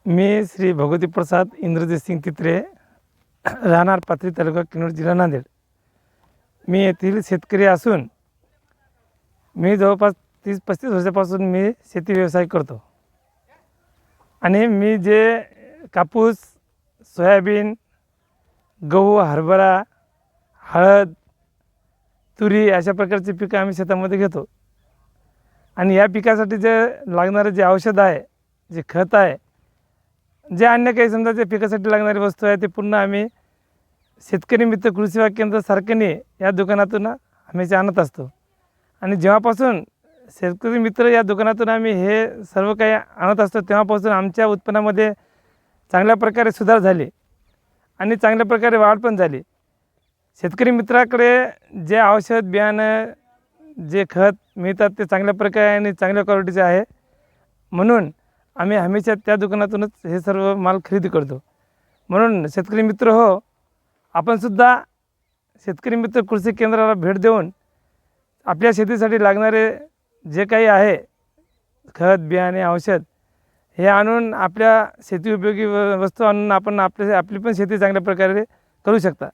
मी श्री भगवती प्रसाद इंद्रजित सिंग तित्रे, राहणार पाथरी तालुका किनवट जिल्हा नांदेड. मी येथील शेतकरी असून मी जवळपास 30-35 वर्षापासून मी शेती व्यवसाय करतो. आणि मी जे कापूस, सोयाबीन, गहू, हरभरा, हळद, तुरी अशा प्रकारचे पिकं आम्ही शेतामध्ये घेतो. आणि या पिकासाठी जे लागणारे जे औषध आहे, जे खत आहे, जे अन्य काही समजा जे पिकासाठी लागणारी वस्तू आहे ते पूर्ण आम्ही शेतकरी मित्र कृषी सेवा केंद्र सारखेने या दुकानातून हमेशा आणत असतो. आणि जेव्हापासून शेतकरी मित्र या दुकानातून आम्ही हे सर्व काही आणत असतो तेव्हापासून आमच्या उत्पन्नामध्ये चांगल्या प्रकारे सुधार झाली आणि चांगल्या प्रकारे वाढ पण झाली. शेतकरी मित्राकडे जे औषध बियाणं जे खत मिळतात ते चांगल्या प्रकारे आणि चांगल्या क्वालिटीचे आहे, म्हणून आम्ही हमेशा त्या दुकानातूनच हे सर्व माल खरेदी करतो. म्हणून शेतकरी मित्र हो, आपणसुद्धा शेतकरी मित्र कृषी केंद्राला भेट देऊन आपल्या शेतीसाठी लागणारे जे काही आहे खत, बियाणे, औषध हे आणून आपल्या शेती उपयोगी वस्तू आणून आपण आपली पण शेती चांगल्या प्रकारे करू शकता.